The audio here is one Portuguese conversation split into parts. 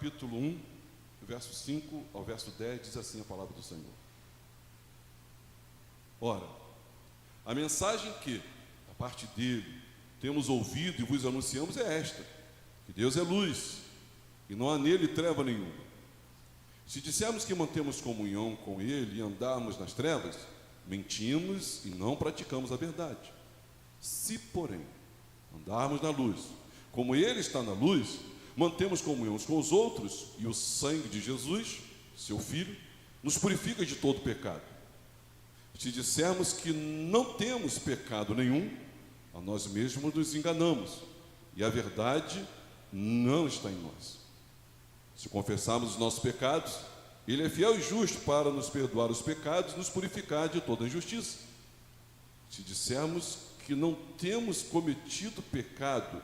capítulo 1, verso 5 ao verso 10, diz assim a palavra do Senhor. Ora, a mensagem que, da parte dele, temos ouvido e vos anunciamos é esta: que Deus é luz, e não há nele treva nenhuma. Se dissermos que mantemos comunhão com ele e andarmos nas trevas, mentimos e não praticamos a verdade. Se, porém, andarmos na luz, como ele está na luz, mantemos comunhão uns com os outros, e o sangue de Jesus, seu Filho, nos purifica de todo pecado. Se dissermos que não temos pecado nenhum, a nós mesmos nos enganamos, e a verdade não está em nós. Se confessarmos os nossos pecados, ele é fiel e justo para nos perdoar os pecados e nos purificar de toda injustiça. Se dissermos que não temos cometido pecado,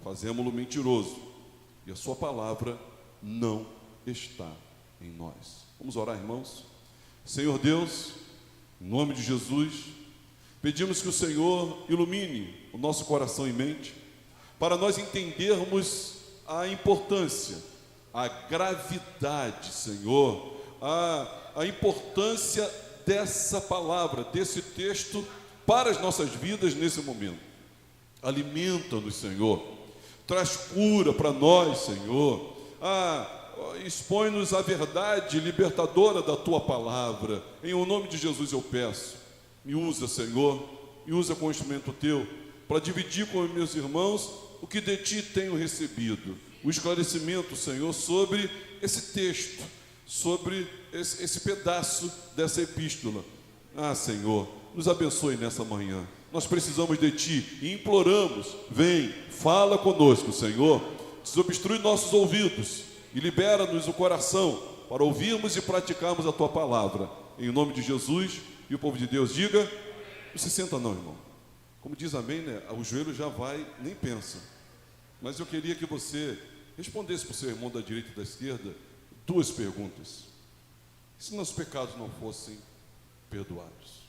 fazemo-lo mentiroso, e a sua palavra não está em nós. Vamos orar, irmãos? Senhor Deus, em nome de Jesus, pedimos que o Senhor ilumine o nosso coração e mente, para nós entendermos a importância, a gravidade, Senhor, a importância dessa palavra, desse texto, para as nossas vidas nesse momento. Alimenta-nos, Senhor, traz cura para nós, Senhor, expõe-nos a verdade libertadora da Tua palavra. Em o nome de Jesus eu peço, me usa, Senhor, me usa com o instrumento Teu, para dividir com os meus irmãos o que de Ti tenho recebido, o esclarecimento, Senhor, sobre esse texto, sobre esse pedaço dessa epístola. Senhor, nos abençoe nessa manhã. Nós precisamos de Ti e imploramos, vem, fala conosco, Senhor, desobstrui nossos ouvidos e libera-nos o coração para ouvirmos e praticarmos a Tua palavra. Em nome de Jesus, e o povo de Deus diga, não se senta não, irmão. Como diz amém, né? O joelho já vai, nem pensa. Mas eu queria que você respondesse para o seu irmão da direita e da esquerda 2 perguntas. E se nossos pecados não fossem perdoados?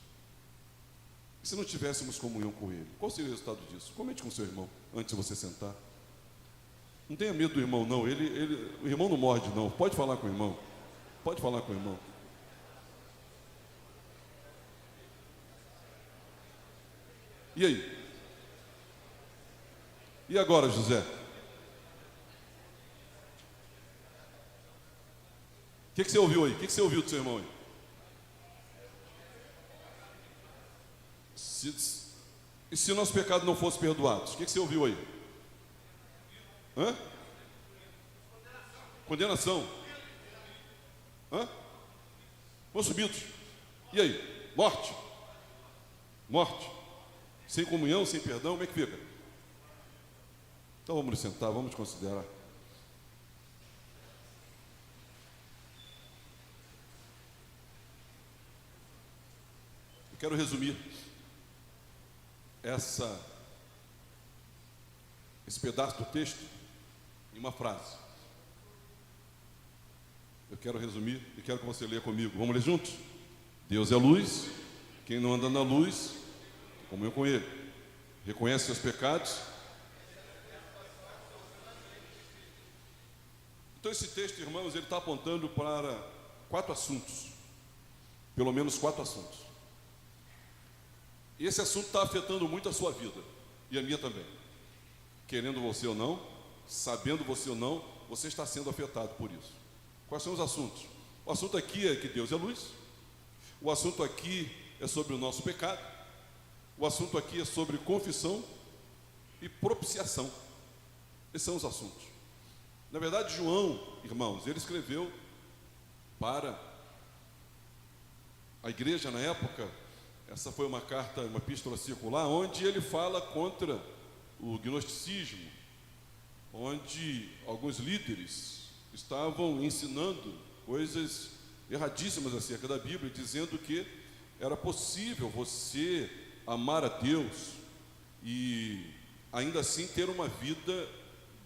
E se não tivéssemos comunhão com Ele? Qual seria o resultado disso? Comente com o seu irmão, antes de você sentar. Não tenha medo do irmão, não. O irmão não morde, não. Pode falar com o irmão. Pode falar com o irmão. E aí? E agora, José? O que você ouviu aí? O que você ouviu do seu irmão aí? E se o nosso pecado não fosse perdoado? O que você ouviu aí? Hã? Condenação. Hã? Consumidos. E aí? Morte. Morte. Sem comunhão, sem perdão, como é que fica? Então vamos nos sentar, vamos considerar. Eu quero resumir esse pedaço do texto em uma frase. Eu quero resumir e quero que você leia comigo. Vamos ler juntos? Deus é luz, quem não anda na luz, comunhão com Ele, reconhece seus pecados. Então esse texto, irmãos, ele está apontando para 4 assuntos, pelo menos 4 assuntos. E esse assunto está afetando muito a sua vida, e a minha também. Querendo você ou não, sabendo você ou não, você está sendo afetado por isso. Quais são os assuntos? O assunto aqui é que Deus é luz. O assunto aqui é sobre o nosso pecado. O assunto aqui é sobre confissão e propiciação. Esses são os assuntos. Na verdade, João, irmãos, ele escreveu para a igreja na época. Essa foi uma carta, uma epístola circular, onde ele fala contra o gnosticismo, onde alguns líderes estavam ensinando coisas erradíssimas acerca da Bíblia, dizendo que era possível você amar a Deus e ainda assim ter uma vida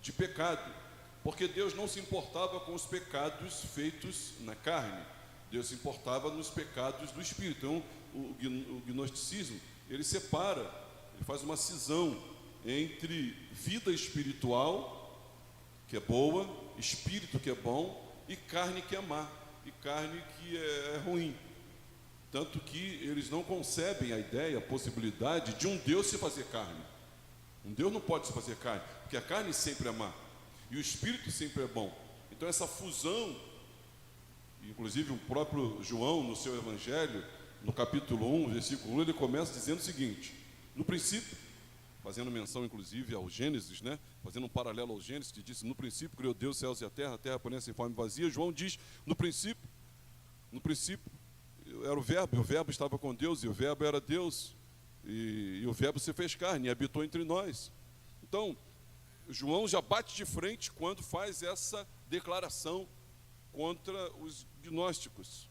de pecado, porque Deus não se importava com os pecados feitos na carne, Deus se importava nos pecados do Espírito. Então, o gnosticismo, ele separa, ele faz uma cisão entre vida espiritual, que é boa, espírito que é bom e carne que é má, e carne que é ruim. Tanto que eles não concebem a ideia, a possibilidade de um Deus se fazer carne. Um Deus não pode se fazer carne, porque a carne sempre é má e o espírito sempre é bom. Então essa fusão, inclusive o próprio João no seu evangelho, no capítulo 1, versículo 1, ele começa dizendo o seguinte: no princípio, fazendo menção inclusive ao Gênesis, né? Fazendo um paralelo ao Gênesis, que disse: no princípio criou Deus os céus e a terra porém sem forma e vazia. João diz: no princípio era o verbo estava com Deus, e o verbo era Deus, e o verbo se fez carne e habitou entre nós. Então, João já bate de frente quando faz essa declaração contra os gnósticos,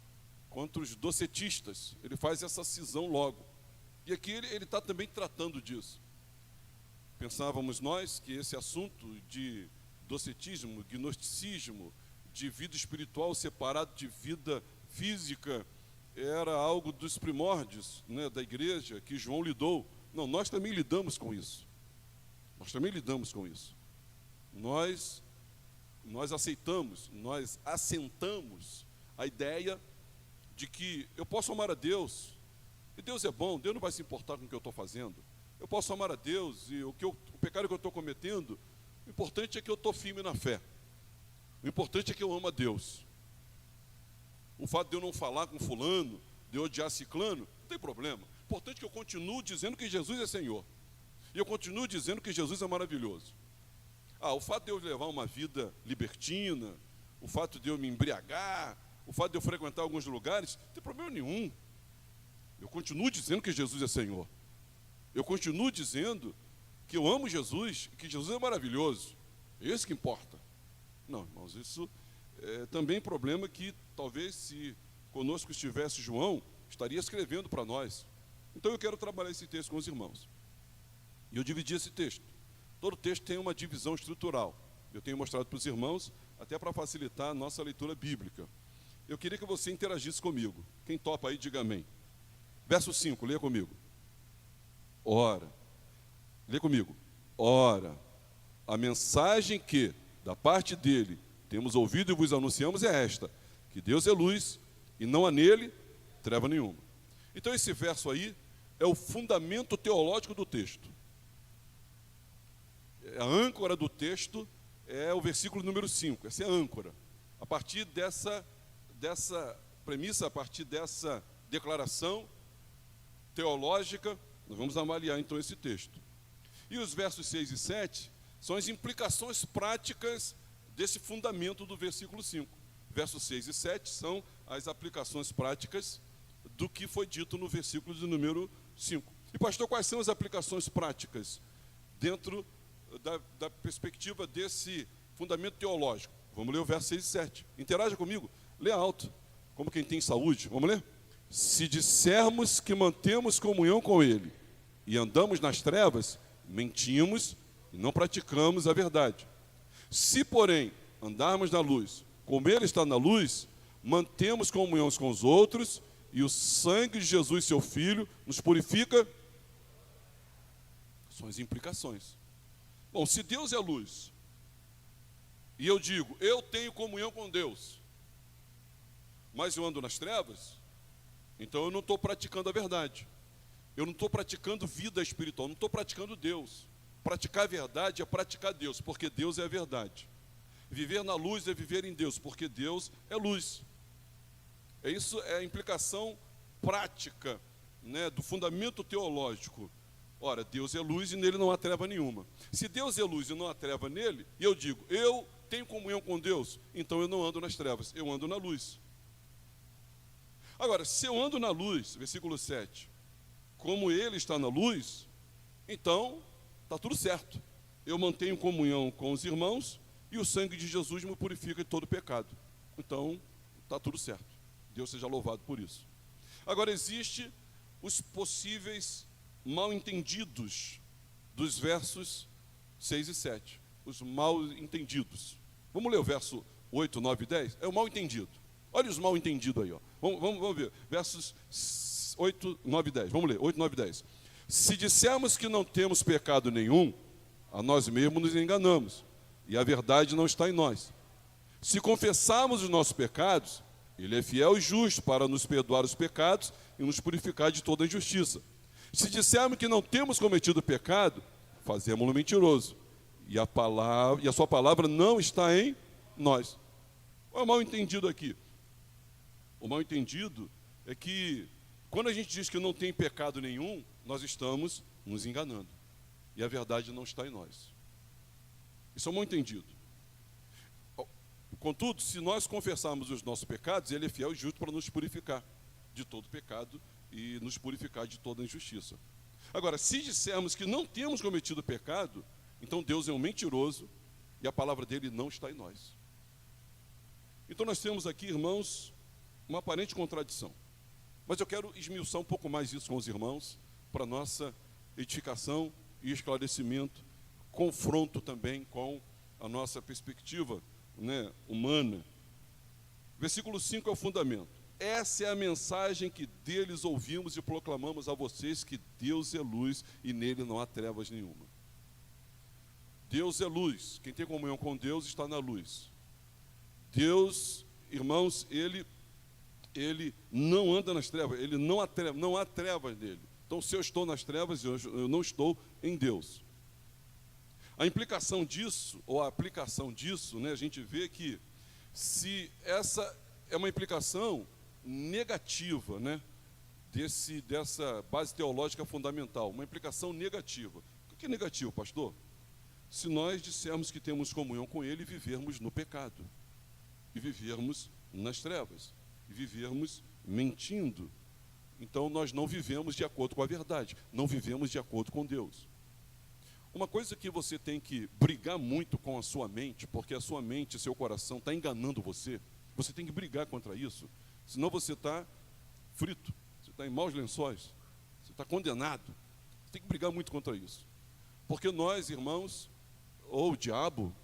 contra os docetistas. Ele faz essa cisão logo. E aqui ele está também tratando disso. Pensávamos nós que esse assunto de docetismo, gnosticismo, de vida espiritual separado de vida física, era algo dos primórdios, né, da igreja, que João lidou. Não, nós também lidamos com isso. Nós também lidamos com isso. Nós aceitamos, nós assentamos a ideia de que eu posso amar a Deus, e Deus é bom, Deus não vai se importar com o que eu estou fazendo. Eu posso amar a Deus, e o pecado que eu estou cometendo, o importante é que eu estou firme na fé. O importante é que eu amo a Deus. O fato de eu não falar com fulano, de eu odiar ciclano, não tem problema. O importante é que eu continuo dizendo que Jesus é Senhor. E eu continuo dizendo que Jesus é maravilhoso. O fato de eu levar uma vida libertina, o fato de eu me embriagar, o fato de eu frequentar alguns lugares, não tem problema nenhum. Eu continuo dizendo que Jesus é Senhor. Eu continuo dizendo que eu amo Jesus e que Jesus é maravilhoso. É isso que importa. Não, irmãos, isso é também problema que talvez, se conosco estivesse João, estaria escrevendo para nós. Então eu quero trabalhar esse texto com os irmãos. E eu dividi esse texto. Todo texto tem uma divisão estrutural. Eu tenho mostrado para os irmãos, até para facilitar a nossa leitura bíblica. Eu queria que você interagisse comigo. Quem topa aí, diga amém. Verso 5, leia comigo. Ora, lê comigo. Ora, a mensagem que, da parte dele, temos ouvido e vos anunciamos é esta: que Deus é luz e não há nele treva nenhuma. Então esse verso aí é o fundamento teológico do texto. A âncora do texto é o versículo número 5. Essa é a âncora. A partir dessa premissa, a partir dessa declaração teológica, nós vamos avaliar então esse texto. E os versos 6 e 7 são as implicações práticas desse fundamento do versículo 5. Versos 6 e 7 são as aplicações práticas do que foi dito no versículo de número 5. E pastor, quais são as aplicações práticas dentro da perspectiva desse fundamento teológico? Vamos ler o verso 6 e 7. Interaja comigo, lê alto, como quem tem saúde. Vamos ler? Se dissermos que mantemos comunhão com Ele e andamos nas trevas, mentimos e não praticamos a verdade. Se, porém, andarmos na luz, como Ele está na luz, mantemos comunhão com os outros, e o sangue de Jesus, seu Filho, nos purifica. São as implicações. Bom, se Deus é luz, e eu digo, eu tenho comunhão com Deus, mas eu ando nas trevas, então eu não estou praticando a verdade. Eu não estou praticando vida espiritual, não estou praticando Deus. Praticar a verdade é praticar Deus, porque Deus é a verdade. Viver na luz é viver em Deus, porque Deus é luz. Isso é a implicação prática, né, do fundamento teológico. Ora, Deus é luz e nele não há treva nenhuma. Se Deus é luz e não há treva nele, e eu digo, eu tenho comunhão com Deus, então eu não ando nas trevas, eu ando na luz. Agora, se eu ando na luz, versículo 7, como Ele está na luz, então está tudo certo. Eu mantenho comunhão com os irmãos e o sangue de Jesus me purifica de todo pecado. Então, está tudo certo. Deus seja louvado por isso. Agora, existem os possíveis mal-entendidos dos versos 6 e 7. Os mal-entendidos. Vamos ler o verso 8, 9 e 10? É o mal-entendido. Olha os mal-entendidos aí. Ó. Vamos ver. Versos 8, 9 e 10. Vamos ler. 8, 9 e 10. Se dissermos que não temos pecado nenhum, a nós mesmos nos enganamos, e a verdade não está em nós. Se confessarmos os nossos pecados, Ele é fiel e justo para nos perdoar os pecados e nos purificar de toda injustiça. Se dissermos que não temos cometido pecado, fazemos-lo mentiroso, e a sua palavra não está em nós. Qual é o mal entendido aqui? O mal entendido é que, quando a gente diz que não tem pecado nenhum, nós estamos nos enganando. E a verdade não está em nós. Isso é um mal entendido. Contudo, se nós confessarmos os nossos pecados, Ele é fiel e justo para nos purificar de todo pecado e nos purificar de toda injustiça. Agora, se dissermos que não temos cometido pecado, então Deus é um mentiroso e a palavra dele não está em nós. Então nós temos aqui, irmãos, uma aparente contradição. Mas eu quero esmiuçar um pouco mais isso com os irmãos, para nossa edificação e esclarecimento, confronto também com a nossa perspectiva, humana. Versículo 5 é o fundamento. Essa é a mensagem que deles ouvimos e proclamamos a vocês, que Deus é luz e nele não há trevas nenhuma. Deus é luz. Quem tem comunhão com Deus está na luz. Deus, irmãos, Ele não anda nas trevas, Ele não há trevas nele. Então, se eu estou nas trevas, eu não estou em Deus. A implicação disso, ou a aplicação disso, a gente vê que, se essa é uma implicação negativa, dessa base teológica fundamental, uma implicação negativa. O que é negativo, pastor? Se nós dissermos que temos comunhão com Ele e vivermos no pecado, e vivermos nas trevas, e vivermos mentindo, então nós não vivemos de acordo com a verdade, não vivemos de acordo com Deus. Uma coisa que você tem que brigar muito com a sua mente, porque a sua mente, seu coração está enganando você tem que brigar contra isso, senão você está frito, você está em maus lençóis, você está condenado. Você tem que brigar muito contra isso, porque nós, irmãos, ou o diabo,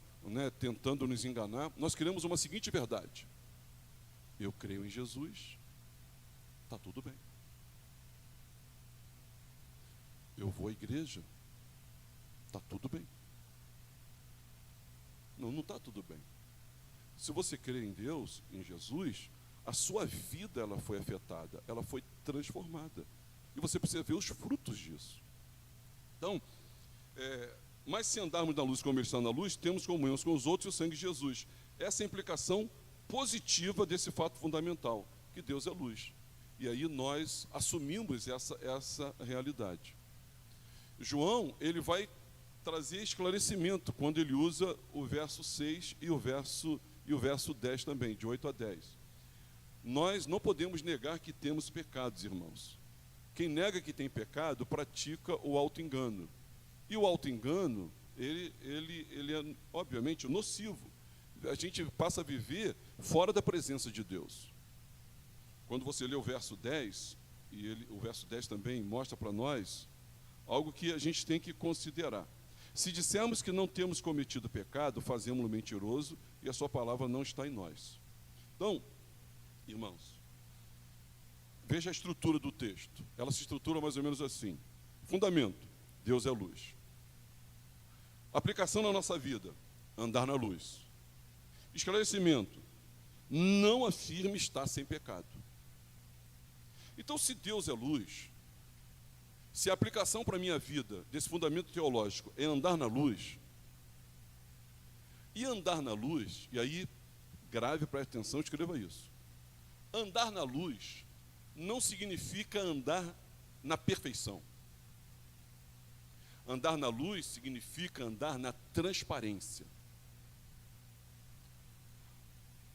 tentando nos enganar, nós queremos uma seguinte verdade: eu creio em Jesus, está tudo bem. Eu vou à igreja, está tudo bem. Não está tudo bem. Se você crê em Deus, em Jesus, a sua vida ela foi afetada, ela foi transformada. E você precisa ver os frutos disso. Então, mas se andarmos na luz como Ele está na luz, temos comunhão com os outros e o sangue de Jesus. Essa é a implicação positiva desse fato fundamental, que Deus é luz. E aí nós assumimos essa realidade. João, ele vai trazer esclarecimento quando ele usa o verso 6 e o verso 10 também, de 8 a 10. Nós não podemos negar que temos pecados, irmãos. Quem nega que tem pecado, pratica o auto-engano. E o auto-engano, ele é, obviamente, nocivo. A gente passa a viver fora da presença de Deus. Quando você lê o verso 10, o verso 10 também mostra para nós algo que a gente tem que considerar. Se dissermos que não temos cometido pecado, fazemos-lo mentiroso e a sua palavra não está em nós. Então, irmãos, veja a estrutura do texto. Ela se estrutura mais ou menos assim. Fundamento: Deus é luz. Aplicação na nossa vida: andar na luz. Esclarecimento: não afirme estar sem pecado. Então, se Deus é luz, se a aplicação para a minha vida desse fundamento teológico é andar na luz, e andar na luz, e aí, grave, preste atenção, escreva isso. Andar na luz não significa andar na perfeição. Andar na luz significa andar na transparência.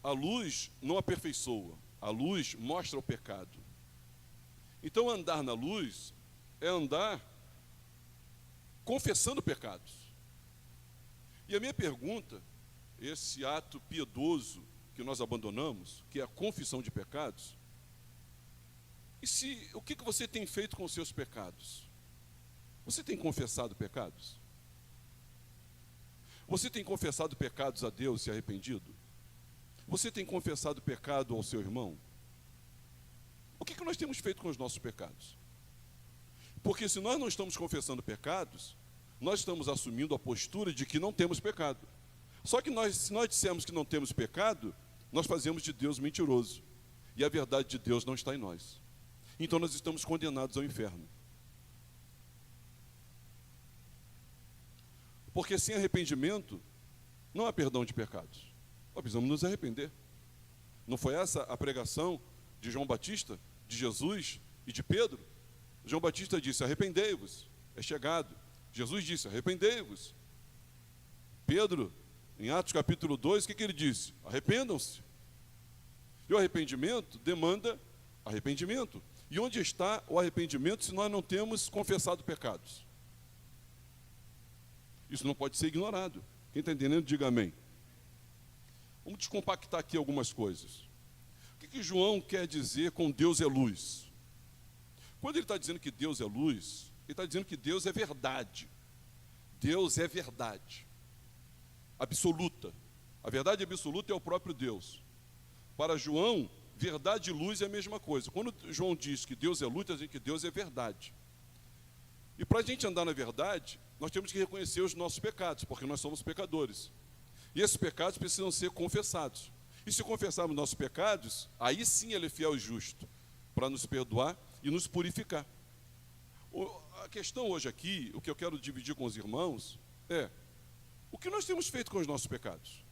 A luz não aperfeiçoa, a luz mostra o pecado. Então, andar na luz é andar confessando pecados. E a minha pergunta, esse ato piedoso que nós abandonamos, que é a confissão de pecados, o que você tem feito com os seus pecados? Você tem confessado pecados? Você tem confessado pecados a Deus e se arrependido? Você tem confessado pecado ao seu irmão? O que nós temos feito com os nossos pecados? Porque se nós não estamos confessando pecados, nós estamos assumindo a postura de que não temos pecado. Só que se nós dissermos que não temos pecado, nós fazemos de Deus mentiroso. E a verdade de Deus não está em nós. Então nós estamos condenados ao inferno. Porque sem arrependimento, não há perdão de pecados. Nós precisamos nos arrepender. Não foi essa a pregação de João Batista, de Jesus e de Pedro? João Batista disse: arrependei-vos, é chegado. Jesus disse: arrependei-vos. Pedro, em Atos capítulo 2, o que ele disse? Arrependam-se. E o arrependimento demanda arrependimento. E onde está o arrependimento se nós não temos confessado pecados? Isso não pode ser ignorado. Quem está entendendo, diga amém. Vamos descompactar aqui algumas coisas. O que João quer dizer com Deus é luz? Quando ele está dizendo que Deus é luz, ele está dizendo que Deus é verdade. Deus é verdade absoluta. A verdade absoluta é o próprio Deus. Para João, verdade e luz é a mesma coisa. Quando João diz que Deus é luz, está dizendo que Deus é verdade. E para a gente andar na verdade, nós temos que reconhecer os nossos pecados, porque nós somos pecadores. E esses pecados precisam ser confessados. E se confessarmos nossos pecados, aí sim Ele é fiel e justo para nos perdoar e nos purificar. A questão hoje aqui, o que eu quero dividir com os irmãos, é: o que nós temos feito com os nossos pecados?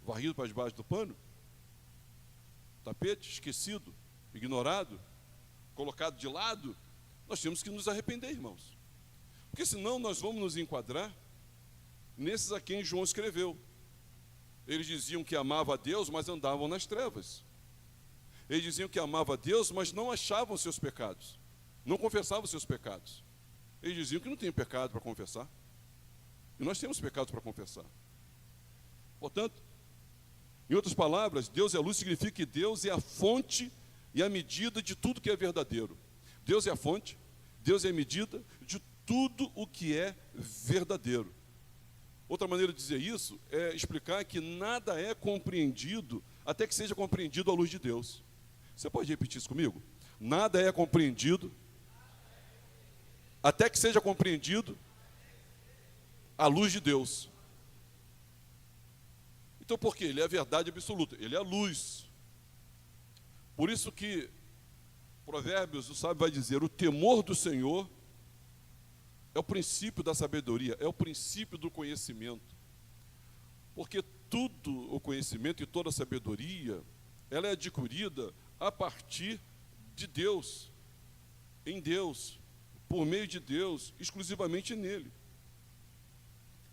Varrido para debaixo do pano? Tapete, esquecido, ignorado, colocado de lado? Nós temos que nos arrepender, irmãos. Porque senão nós vamos nos enquadrar nesses a quem João escreveu. Eles diziam que amavam a Deus, mas andavam nas trevas. Eles diziam que amavam a Deus, mas não achavam seus pecados. Não confessavam seus pecados. Eles diziam que não tem pecado para confessar. E nós temos pecados para confessar. Portanto, em outras palavras, Deus é luz significa que Deus é a fonte e a medida de tudo que é verdadeiro. Deus é a fonte, Deus é a medida de tudo o que é verdadeiro. Outra maneira de dizer isso é explicar que nada é compreendido até que seja compreendido à luz de Deus. Você pode repetir isso comigo? Nada é compreendido até que seja compreendido à luz de Deus. Então por quê? Ele é a verdade absoluta, ele é a luz. Por isso que Provérbios, o sábio vai dizer: o temor do Senhor é o princípio da sabedoria, é o princípio do conhecimento. Porque tudo o conhecimento e toda a sabedoria, ela é adquirida a partir de Deus, em Deus, por meio de Deus, exclusivamente nele.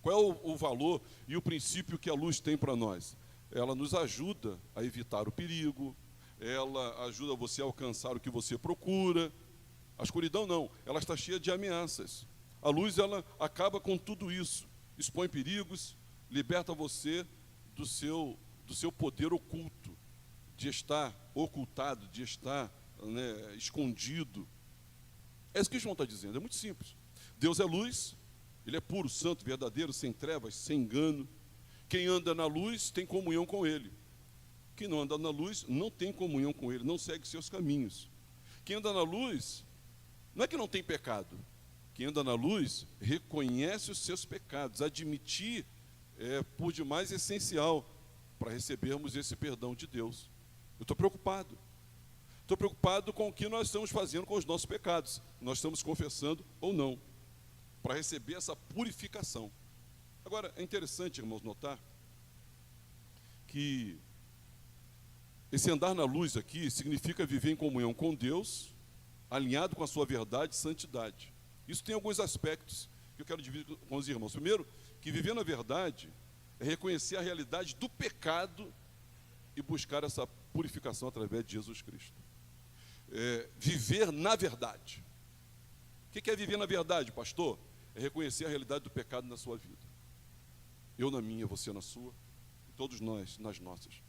Qual é o valor e o princípio que a luz tem para nós? Ela nos ajuda a evitar o perigo, ela ajuda você a alcançar o que você procura. A escuridão não, ela está cheia de ameaças. A luz, ela acaba com tudo isso, expõe perigos, liberta você do seu poder oculto, de estar ocultado, de estar escondido. É isso que João está dizendo, é muito simples. Deus é luz, Ele é puro, santo, verdadeiro, sem trevas, sem engano. Quem anda na luz tem comunhão com Ele. Quem não anda na luz não tem comunhão com Ele, não segue seus caminhos. Quem anda na luz, não é que não tem pecado. Quem anda na luz reconhece os seus pecados. Admitir é, por demais, essencial para recebermos esse perdão de Deus. Eu estou preocupado. Estou preocupado com o que nós estamos fazendo com os nossos pecados. Nós estamos confessando ou não, para receber essa purificação. Agora, é interessante, irmãos, notar que esse andar na luz aqui significa viver em comunhão com Deus, alinhado com a sua verdade e santidade. Isso tem alguns aspectos que eu quero dividir com os irmãos. Primeiro, que viver na verdade é reconhecer a realidade do pecado e buscar essa purificação através de Jesus Cristo. Viver na verdade. O que é viver na verdade, pastor? É reconhecer a realidade do pecado na sua vida. Eu na minha, você na sua, e todos nós nas nossas.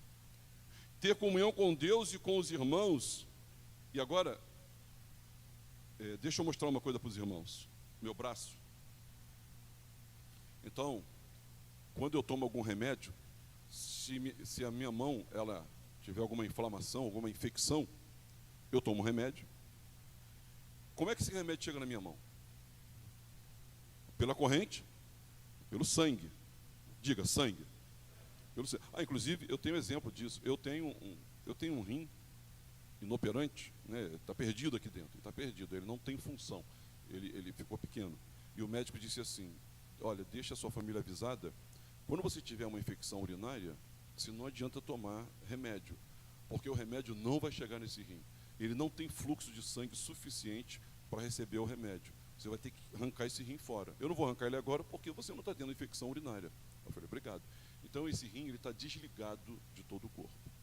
Ter comunhão com Deus e com os irmãos. E agora, deixa eu mostrar uma coisa para os irmãos. Meu braço. Então, quando eu tomo algum remédio, se a minha mão ela tiver alguma inflamação, alguma infecção, eu tomo um remédio. Como é que esse remédio chega na minha mão? Pela corrente, pelo sangue. Diga, sangue. Pelo sangue. Inclusive, eu tenho exemplo disso. Eu tenho um rim inoperante, né? Está perdido aqui dentro, está perdido, ele não tem função, ele ficou pequeno. E o médico disse assim: olha, deixa a sua família avisada, quando você tiver uma infecção urinária, se não adianta tomar remédio, porque o remédio não vai chegar nesse rim, ele não tem fluxo de sangue suficiente para receber o remédio, você vai ter que arrancar esse rim fora. Eu não vou arrancar ele agora porque você não está tendo infecção urinária. Eu falei: obrigado. Então esse rim está desligado de todo o corpo.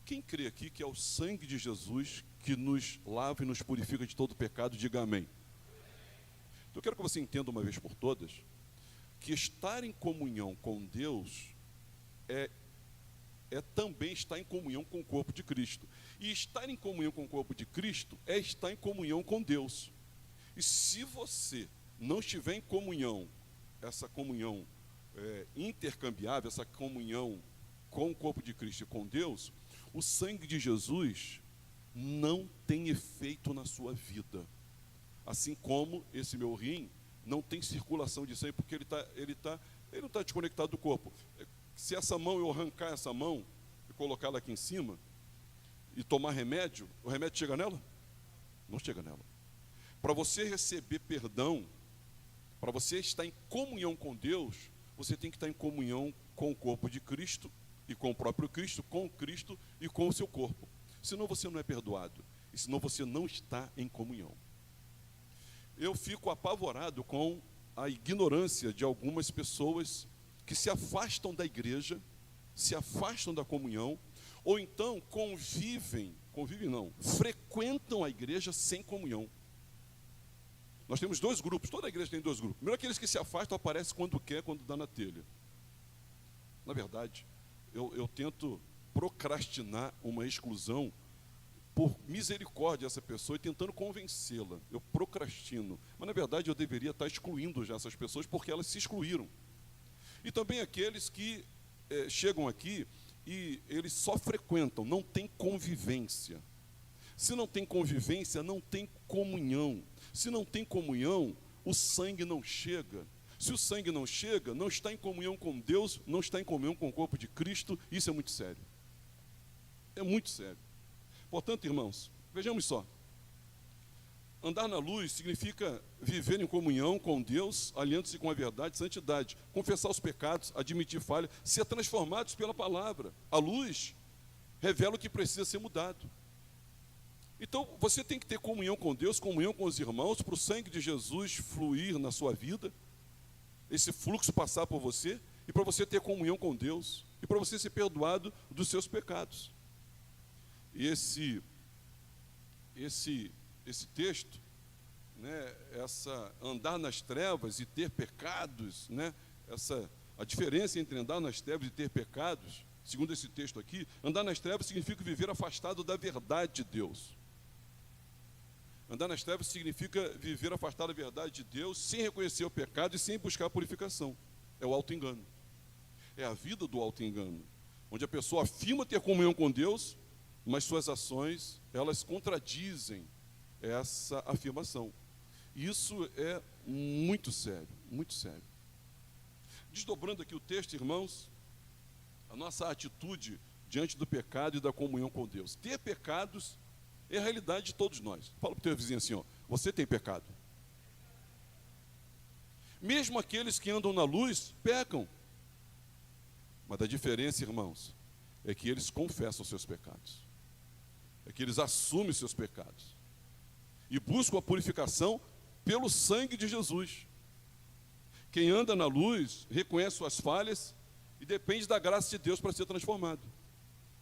Quem crê aqui que é o sangue de Jesus que nos lava e nos purifica de todo pecado, diga amém. Então eu quero que você entenda uma vez por todas que estar em comunhão com Deus é também estar em comunhão com o corpo de Cristo. E estar em comunhão com o corpo de Cristo é estar em comunhão com Deus. E se você não estiver em comunhão, essa comunhão intercambiável, essa comunhão com o corpo de Cristo e com Deus, o sangue de Jesus não tem efeito na sua vida. Assim como esse meu rim não tem circulação de sangue, porque ele não está desconectado do corpo. Se essa mão, eu arrancar essa mão e colocar ela aqui em cima e tomar remédio, o remédio chega nela? Não chega nela. Para você receber perdão, para você estar em comunhão com Deus, você tem que estar em comunhão com o corpo de Cristo e com o próprio Cristo, com o Cristo e com o seu corpo. Senão você não é perdoado, e senão você não está em comunhão. Eu fico apavorado com a ignorância de algumas pessoas que se afastam da igreja, se afastam da comunhão, ou então frequentam a igreja sem comunhão. Nós temos dois grupos, toda a igreja tem dois grupos. Primeiro, aqueles que se afastam, aparecem quando quer, quando dá na telha. Na verdade, eu tento procrastinar uma exclusão por misericórdia dessa pessoa e tentando convencê-la. Eu procrastino, mas na verdade eu deveria estar excluindo já essas pessoas porque elas se excluíram. E também aqueles que chegam aqui e eles só frequentam, não tem convivência. Se não tem convivência, não tem comunhão. Se não tem comunhão, o sangue não chega. Se o sangue não chega, não está em comunhão com Deus, não está em comunhão com o corpo de Cristo. Isso é muito sério. É muito sério. Portanto, irmãos, vejamos só. Andar na luz significa viver em comunhão com Deus, alinhando-se com a verdade e santidade, confessar os pecados, admitir falha, ser transformados pela palavra. A luz revela o que precisa ser mudado. Então, você tem que ter comunhão com Deus, comunhão com os irmãos, para o sangue de Jesus fluir na sua vida, esse fluxo passar por você, e para você ter comunhão com Deus, e para você ser perdoado dos seus pecados. E esse texto, né, andar nas trevas e ter pecados, né, a diferença entre andar nas trevas e ter pecados, segundo esse texto aqui, andar nas trevas significa viver afastado da verdade de Deus. Andar nas trevas significa viver afastado da verdade de Deus, sem reconhecer o pecado e sem buscar a purificação. É o auto-engano. É a vida do auto-engano, onde a pessoa afirma ter comunhão com Deus, mas suas ações, elas contradizem essa afirmação. Isso é muito sério, muito sério. Desdobrando aqui o texto, irmãos, a nossa atitude diante do pecado e da comunhão com Deus. Ter pecados é a realidade de todos nós. Fala para o teu vizinho assim, ó, você tem pecado. Mesmo aqueles que andam na luz, pecam. Mas a diferença, irmãos, é que eles confessam seus pecados. É que eles assumem seus pecados. E buscam a purificação pelo sangue de Jesus. Quem anda na luz, reconhece suas falhas e depende da graça de Deus para ser transformado.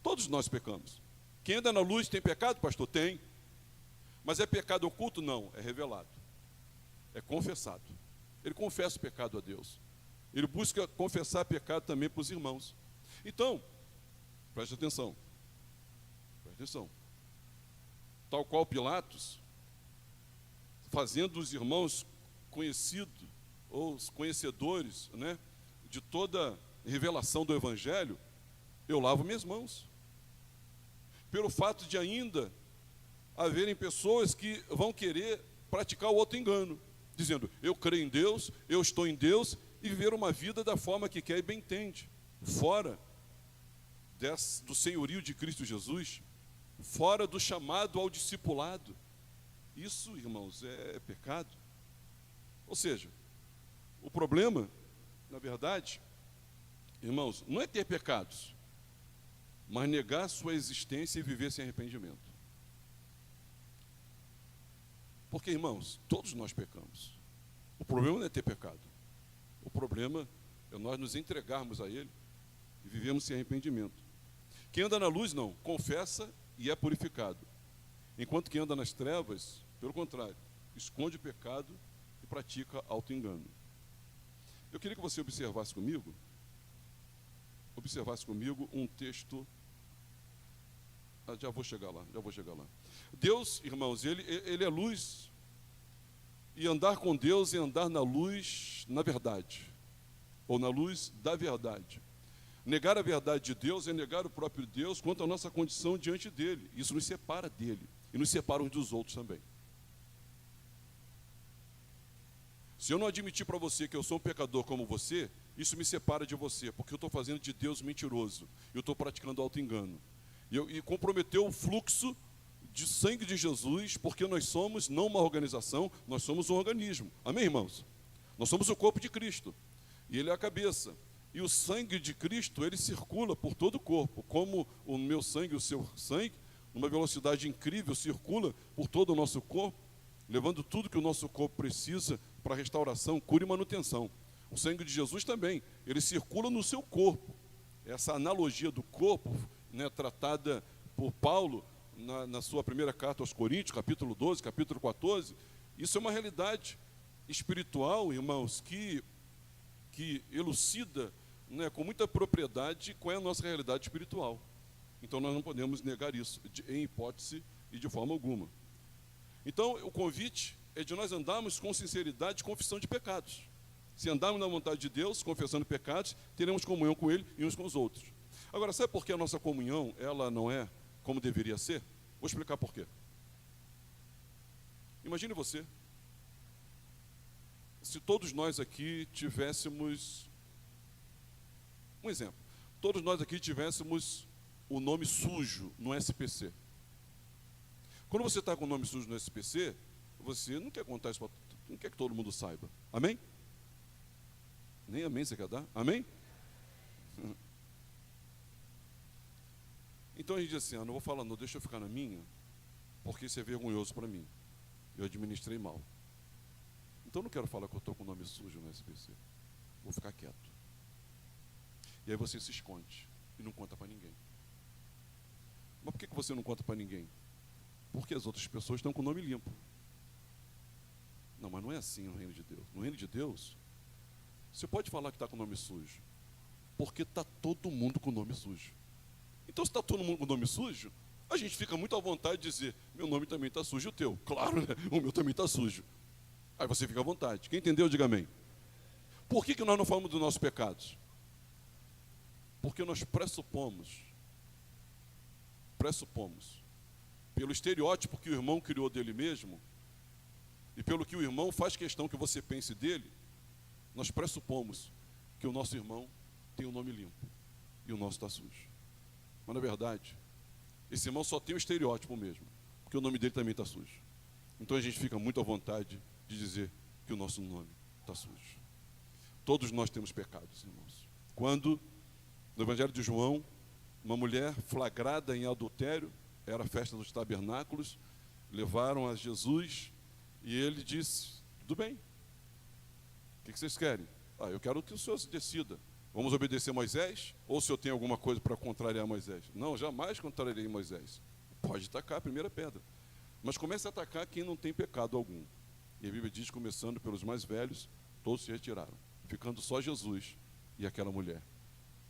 Todos nós pecamos. Quem anda na luz tem pecado, pastor? Tem. Mas é pecado oculto? Não, é revelado. É confessado. Ele confessa o pecado a Deus. Ele busca confessar pecado também para os irmãos. Então, preste atenção. Preste atenção. Tal qual Pilatos, fazendo os irmãos conhecidos, ou os conhecedores, né, de toda revelação do Evangelho, eu lavo minhas mãos. Pelo fato de ainda haverem pessoas que vão querer praticar o auto-engano, dizendo, eu creio em Deus, eu estou em Deus, e viver uma vida da forma que quer e bem entende. fora do senhorio de Cristo Jesus, fora do chamado ao discipulado. Isso, irmãos, é pecado. Ou seja, o problema, na verdade, irmãos, não é ter pecados, mas negar sua existência e viver sem arrependimento. Porque, irmãos, todos nós pecamos. O problema não é ter pecado. O problema é nós nos entregarmos a Ele e vivemos sem arrependimento. Quem anda na luz, não, confessa e é purificado. Enquanto quem anda nas trevas, pelo contrário, esconde o pecado e pratica auto-engano. Eu queria que você observasse comigo um texto. Já vou chegar lá. Deus, irmãos, ele é luz, e andar com Deus é andar na luz, na verdade, ou na luz da verdade. Negar a verdade de Deus é negar o próprio Deus quanto à nossa condição diante dele. Isso nos separa dele e nos separa uns dos outros também. Se eu não admitir para você que eu sou um pecador como você, isso me separa de você, porque eu estou fazendo de Deus mentiroso, eu estou praticando auto-engano. E comprometeu o fluxo de sangue de Jesus, porque nós somos não uma organização, nós somos um organismo. Amém, irmãos? Nós somos o corpo de Cristo, e Ele é a cabeça. E o sangue de Cristo, ele circula por todo o corpo, como o meu sangue, o seu sangue, numa velocidade incrível, circula por todo o nosso corpo, levando tudo que o nosso corpo precisa para restauração, cura e manutenção. O sangue de Jesus também, ele circula no seu corpo. Essa analogia do corpo, né, tratada por Paulo na sua primeira carta aos Coríntios, capítulo 12, capítulo 14, isso é uma realidade espiritual, irmãos, que elucida, né, com muita propriedade qual é a nossa realidade espiritual. Então nós não podemos negar isso, em hipótese e de forma alguma. Então o convite é de nós andarmos com sinceridade e confissão de pecados. Se andarmos na vontade de Deus, confessando pecados, teremos comunhão com Ele e uns com os outros. Agora, sabe por que a nossa comunhão, ela não é como deveria ser? Vou explicar por quê. Imagine você, se todos nós aqui tivéssemos, um exemplo, todos nós aqui tivéssemos o nome sujo no SPC. Quando você está com o nome sujo no SPC, você não quer contar isso, não quer que todo mundo saiba. Amém? Nem amém você quer dar? Amém? Então a gente diz assim, não vou falar não, deixa eu ficar na minha, porque isso é vergonhoso para mim. Eu administrei mal. Então eu não quero falar que eu estou com o nome sujo no SPC. Vou ficar quieto. E aí você se esconde e não conta para ninguém. Mas por que você não conta para ninguém? Porque as outras pessoas estão com o nome limpo. Não, mas não é assim no reino de Deus. No reino de Deus, você pode falar que está com o nome sujo, porque está todo mundo com o nome sujo. Então, se está todo mundo com o nome sujo, a gente fica muito à vontade de dizer, meu nome também está sujo, e o teu. Claro, né? O meu também está sujo. Aí você fica à vontade. Quem entendeu, diga amém. Por que nós não falamos dos nossos pecados? Porque nós pressupomos, pelo estereótipo que o irmão criou dele mesmo, e pelo que o irmão faz questão que você pense dele, nós pressupomos que o nosso irmão tem o nome limpo e o nosso está sujo. Mas na verdade, esse irmão só tem o estereótipo mesmo, porque o nome dele também está sujo. Então a gente fica muito à vontade de dizer que o nosso nome está sujo. Todos nós temos pecados, irmãos. Quando, no Evangelho de João, uma mulher flagrada em adultério, era a festa dos tabernáculos, levaram a Jesus e ele disse, tudo bem, o que vocês querem? Eu quero que o senhor se decida. Vamos obedecer Moisés? Ou o senhor tem alguma coisa para contrariar Moisés? Não, jamais contrariarei Moisés. Pode atacar a primeira pedra. Mas comece a atacar quem não tem pecado algum. E a Bíblia diz, começando pelos mais velhos, todos se retiraram, ficando só Jesus e aquela mulher.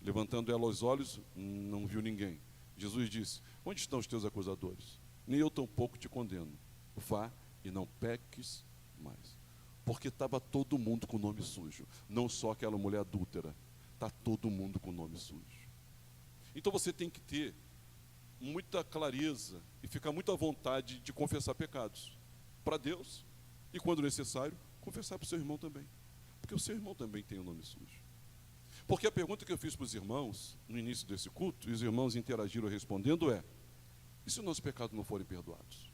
Levantando ela aos olhos, não viu ninguém. Jesus disse, onde estão os teus acusadores? Nem eu tampouco te condeno. Vá e não peques mais. Porque estava todo mundo com o nome sujo. Não só aquela mulher adúltera. Está todo mundo com o nome sujo. Então você tem que ter muita clareza e ficar muito à vontade de confessar pecados para Deus e, quando necessário, confessar para o seu irmão também. Porque o seu irmão também tem o nome sujo. Porque a pergunta que eu fiz para os irmãos, no início desse culto, e os irmãos interagiram respondendo é: e se os nossos pecados não forem perdoados?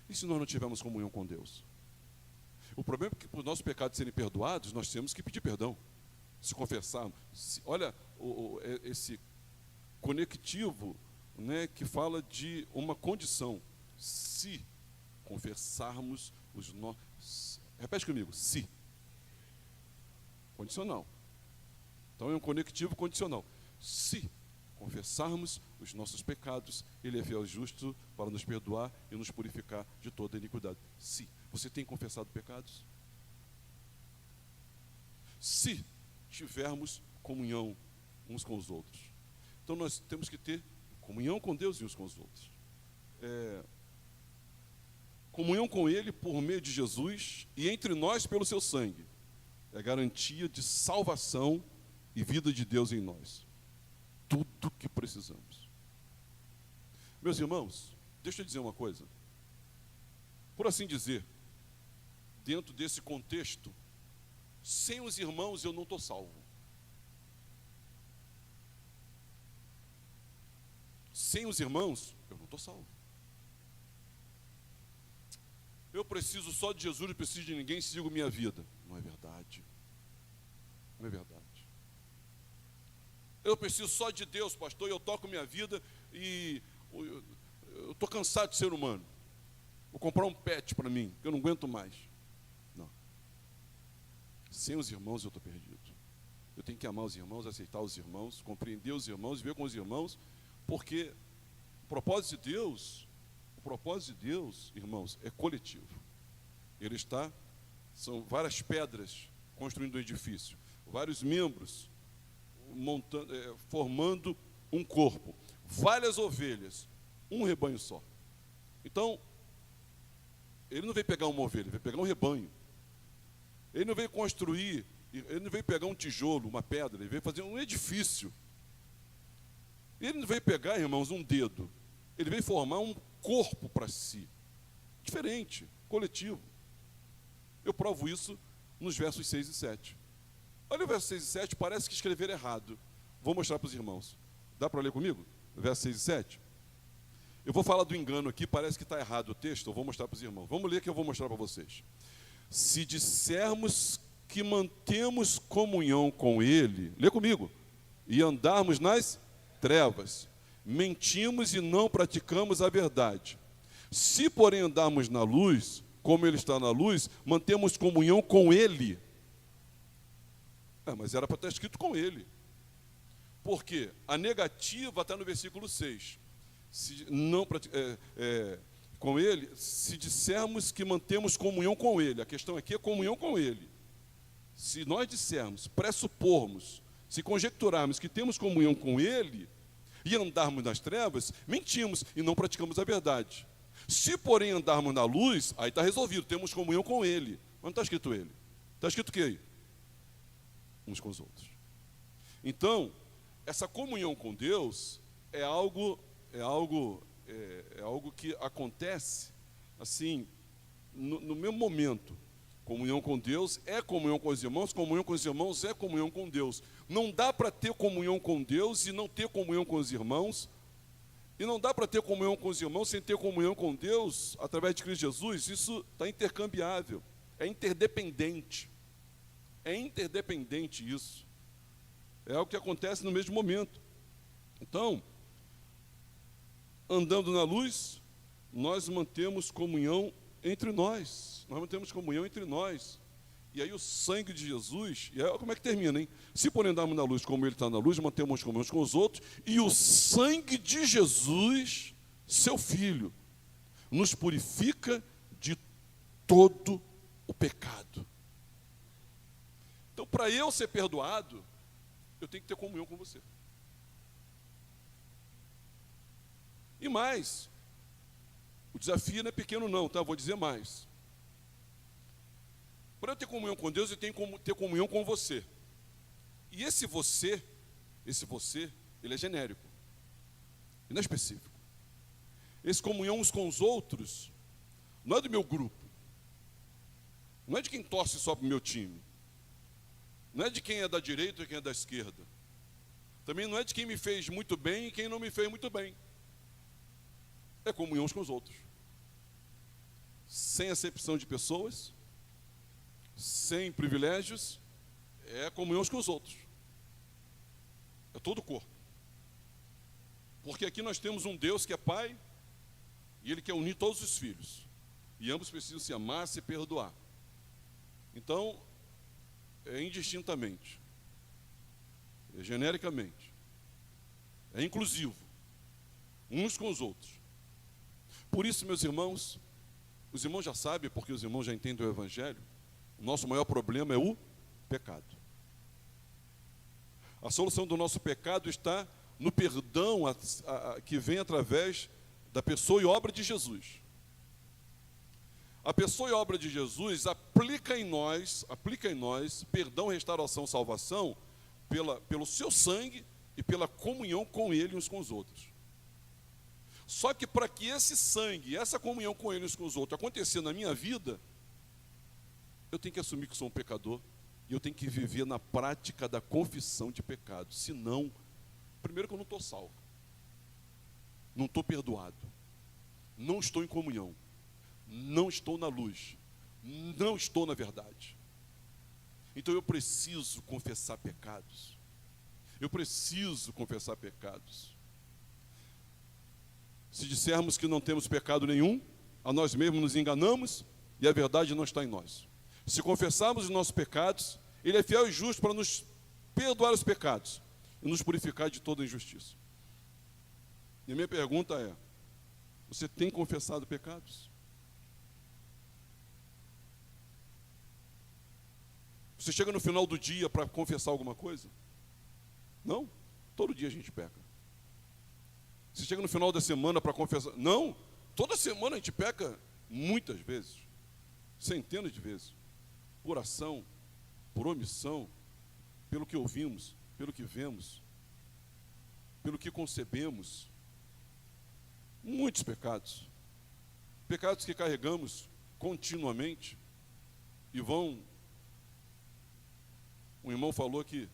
E se nós não tivermos comunhão com Deus? O problema é que, para os nossos pecados serem perdoados, nós temos que pedir perdão, se confessarmos. Olha esse conectivo, né, que fala de uma condição: se confessarmos os nossos... Repete comigo: se. Condicional. Então é um conectivo condicional. Se confessarmos os nossos pecados, Ele é fiel e justo para nos perdoar e nos purificar de toda iniquidade. Se. Você tem confessado pecados? Se tivermos comunhão uns com os outros. Então nós temos que ter comunhão com Deus e uns com os outros. Comunhão com Ele por meio de Jesus e entre nós pelo seu sangue. É garantia de salvação e vida de Deus em nós. Tudo que precisamos. Meus irmãos, deixa eu dizer uma coisa. Por assim dizer, dentro desse contexto, sem os irmãos eu não estou salvo. Sem os irmãos, eu não estou salvo. Eu preciso só de Jesus, não preciso de ninguém, sigo minha vida. Não é verdade. Não é verdade. Eu preciso só de Deus, pastor, e eu toco minha vida e eu estou cansado de ser humano. Vou comprar um pet para mim, que eu não aguento mais. Não. Sem os irmãos eu estou perdido. Eu tenho que amar os irmãos, aceitar os irmãos, compreender os irmãos, viver com os irmãos, porque o propósito de Deus, irmãos, é coletivo. Ele são várias pedras construindo um edifício, vários membros formando um corpo, várias ovelhas, um rebanho só. Então, ele não veio pegar uma ovelha, ele veio pegar um rebanho. Ele não veio construir, ele não veio pegar um tijolo, uma pedra, ele veio fazer um edifício. Ele não veio pegar, irmãos, um dedo, ele veio formar um corpo para si, diferente, coletivo. Eu provo isso nos versos 6 e 7. Olha o verso 6 e 7, parece que escreveram errado. Vou mostrar para os irmãos. Dá para ler comigo? Verso 6 e 7. Eu vou falar do engano aqui, parece que está errado o texto, eu vou mostrar para os irmãos. Vamos ler que eu vou mostrar para vocês. Se dissermos que mantemos comunhão com Ele, lê comigo, e andarmos nas trevas, mentimos e não praticamos a verdade. Se, porém, andarmos na luz, como Ele está na luz, mantemos comunhão com Ele. Mas era para estar escrito com Ele. Por quê? A negativa está no versículo 6. Se não com Ele, se dissermos que mantemos comunhão com Ele. A questão aqui é comunhão com Ele. Se nós dissermos, pressupormos, se conjecturarmos que temos comunhão com Ele e andarmos nas trevas, mentimos e não praticamos a verdade. Se, porém, andarmos na luz, aí está resolvido, temos comunhão com Ele. Mas não está escrito Ele. Está escrito o que aí? Uns com os outros. Então, essa comunhão com Deus é algo que acontece assim, no mesmo momento. Comunhão com Deus é comunhão com os irmãos é comunhão com Deus. Não dá para ter comunhão com Deus e não ter comunhão com os irmãos. E não dá para ter comunhão com os irmãos sem ter comunhão com Deus através de Cristo Jesus. Isso está intercambiável, é interdependente. É interdependente isso. É algo que acontece no mesmo momento. Então, andando na luz, nós mantemos comunhão entre nós. Nós mantemos comunhão entre nós. E aí o sangue de Jesus, e aí como é que termina, hein? Se porém andarmos na luz como Ele está na luz, mantemos comunhão com os outros, e o sangue de Jesus, seu Filho, nos purifica de todo o pecado. Então, para eu ser perdoado, eu tenho que ter comunhão com você. E mais, o desafio não é pequeno não, tá? Vou dizer mais. Para eu ter comunhão com Deus, eu tenho que ter comunhão com você. E esse você, ele é genérico. Ele não é específico. Esse comunhão uns com os outros, não é do meu grupo. Não é de quem torce só para o meu time. Não é de quem é da direita e quem é da esquerda. Também não é de quem me fez muito bem e quem não me fez muito bem. É comunhão uns com os outros. Sem acepção de pessoas, sem privilégios, é comunhão uns com os outros. É todo o corpo. Porque aqui nós temos um Deus que é Pai e Ele quer unir todos os filhos. E ambos precisam se amar, se perdoar. Então, é indistintamente, é genericamente, é inclusivo, uns com os outros. Por isso, meus irmãos, os irmãos já sabem, porque os irmãos já entendem o Evangelho, o nosso maior problema é o pecado. A solução do nosso pecado está no perdão que vem através da pessoa e obra de Jesus. A pessoa e obra de Jesus aplica em nós perdão, restauração, salvação, pelo seu sangue e pela comunhão com Ele uns com os outros. Só que para que esse sangue, essa comunhão com Ele uns com os outros acontecer na minha vida, eu tenho que assumir que sou um pecador e eu tenho que viver na prática da confissão de pecado. Senão, primeiro que eu não estou salvo, não estou perdoado, não estou em comunhão, não estou na luz, não estou na verdade. Então eu preciso confessar pecados. Eu preciso confessar pecados. Se dissermos que não temos pecado nenhum, a nós mesmos nos enganamos e a verdade não está em nós. Se confessarmos os nossos pecados, Ele é fiel e justo para nos perdoar os pecados e nos purificar de toda injustiça. E a minha pergunta é: você tem confessado pecados? Você chega no final do dia para confessar alguma coisa? Não, todo dia a gente peca. Você chega no final da semana para confessar? Não, toda semana a gente peca muitas vezes, centenas de vezes, por ação, por omissão, pelo que ouvimos, pelo que vemos, pelo que concebemos. Muitos pecados, pecados que carregamos continuamente e vão. Um irmão falou que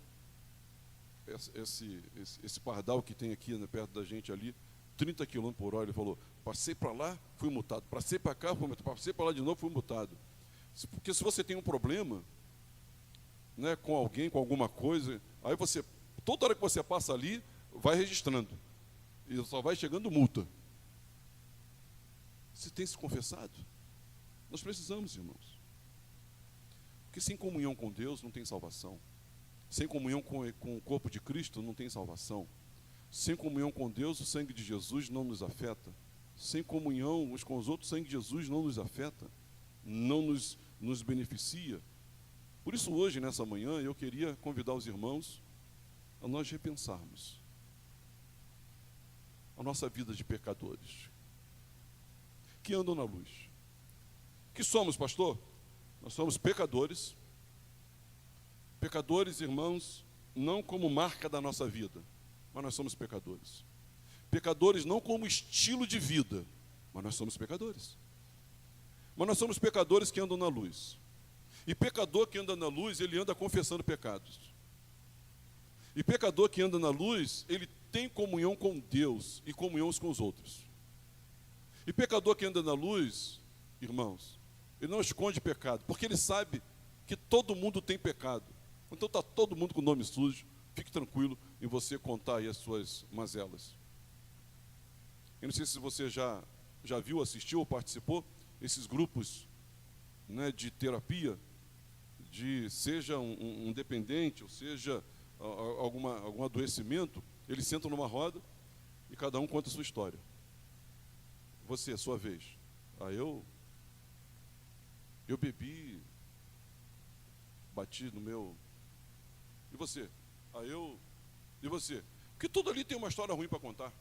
esse pardal que tem aqui, né, perto da gente ali, 30 km por hora, ele falou: passei para lá, fui multado, passei para cá, fui multado, passei para lá de novo, fui multado. Porque se você tem um problema, né, com alguém, com alguma coisa, aí você, toda hora que você passa ali, vai registrando, e só vai chegando multa. Você tem se confessado? Nós precisamos, irmãos. Porque sem comunhão com Deus não tem salvação. Sem comunhão com o corpo de Cristo não tem salvação. Sem comunhão com Deus, o sangue de Jesus não nos afeta. Sem comunhão uns com os outros, o sangue de Jesus não nos afeta, não nos beneficia. Por isso hoje, nessa manhã, eu queria convidar os irmãos a nós repensarmos a nossa vida de pecadores, que andam na luz. Que somos, pastor? Nós somos pecadores. Pecadores, irmãos, não como marca da nossa vida, mas nós somos pecadores. Pecadores não como estilo de vida, mas nós somos pecadores. Mas nós somos pecadores que andam na luz. E pecador que anda na luz, ele anda confessando pecados. E pecador que anda na luz, ele tem comunhão com Deus e comunhão uns com os outros. E pecador que anda na luz, irmãos, ele não esconde pecado, porque ele sabe que todo mundo tem pecado. Então está todo mundo com o nome sujo. Fique tranquilo em você contar aí as suas mazelas. Eu não sei se você já viu, assistiu ou participou esses grupos, né, de terapia, seja um dependente, ou seja algum adoecimento. Eles sentam numa roda e cada um conta a sua história. Você, sua vez. Eu bebi, bati no meu. E você? E você? Porque tudo ali tem uma história ruim para contar.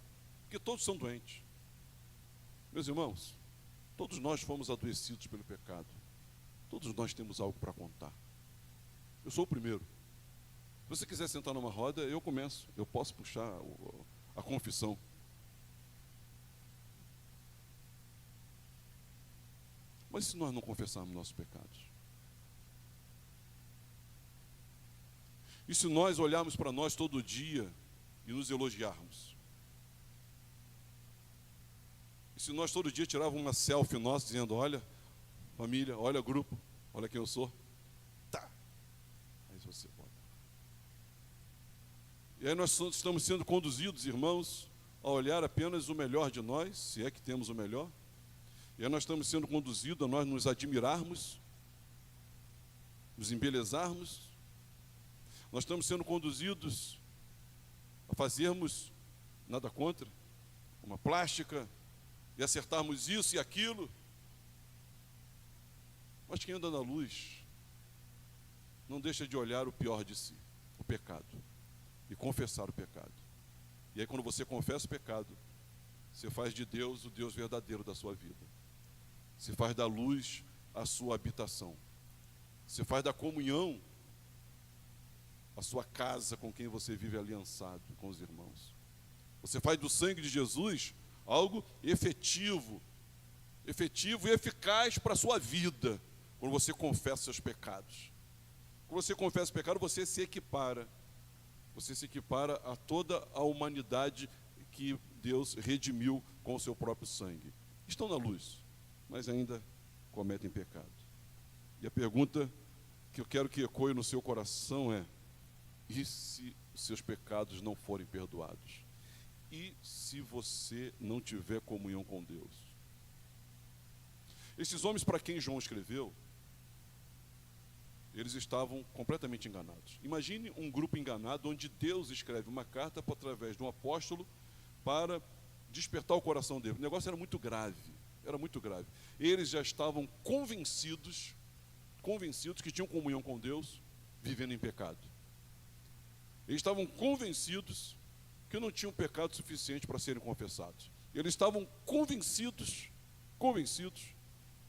Porque todos são doentes. Meus irmãos, todos nós fomos adoecidos pelo pecado. Todos nós temos algo para contar. Eu sou o primeiro. Se você quiser sentar numa roda, eu começo. Eu posso puxar a confissão. Mas se nós não confessarmos nossos pecados? E se nós olharmos para nós todo dia e nos elogiarmos? E se nós todo dia tirávamos uma selfie nossa dizendo, olha, família, olha grupo, olha quem eu sou? Tá. Aí você pode. E aí nós estamos sendo conduzidos, irmãos, a olhar apenas o melhor de nós, se é que temos o melhor. E aí nós estamos sendo conduzidos a nós nos admirarmos, nos embelezarmos. Nós estamos sendo conduzidos a fazermos, nada contra, uma plástica e acertarmos isso e aquilo. Mas quem anda na luz não deixa de olhar o pior de si, o pecado, e confessar o pecado. E aí quando você confessa o pecado, você faz de Deus o Deus verdadeiro da sua vida. Você faz da luz a sua habitação. Você faz da comunhão a sua casa com quem você vive aliançado com os irmãos. Você faz do sangue de Jesus algo efetivo e eficaz para a sua vida, quando você confessa seus pecados. Quando você confessa o pecado, você se equipara a toda a humanidade que Deus redimiu com o seu próprio sangue. Estão na luz, mas ainda cometem pecado. E a pergunta que eu quero que ecoe no seu coração é: e se os seus pecados não forem perdoados? E se você não tiver comunhão com Deus? Esses homens para quem João escreveu, eles estavam completamente enganados. Imagine um grupo enganado onde Deus escreve uma carta através de um apóstolo para despertar o coração dele. O negócio era muito grave, Eles já estavam convencidos que tinham comunhão com Deus, vivendo em pecado. Eles estavam convencidos que não tinham pecado suficiente para serem confessados. Eles estavam convencidos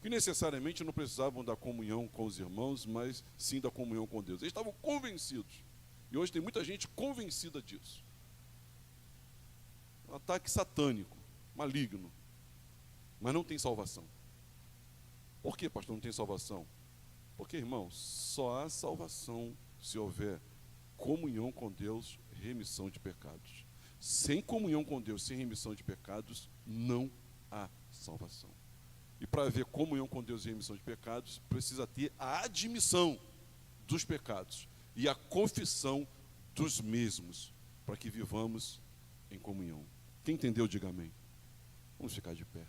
que necessariamente não precisavam da comunhão com os irmãos, mas sim da comunhão com Deus. Eles estavam convencidos. E hoje tem muita gente convencida disso. Um ataque satânico, maligno, mas não tem salvação. Por que, pastor, não tem salvação? Porque, irmão, só há salvação se houver comunhão com Deus, remissão de pecados. Sem comunhão com Deus, sem remissão de pecados, não há salvação. E para haver comunhão com Deus e remissão de pecados, precisa ter a admissão dos pecados e a confissão dos mesmos, para que vivamos em comunhão. Quem entendeu, diga amém. Vamos ficar de pé.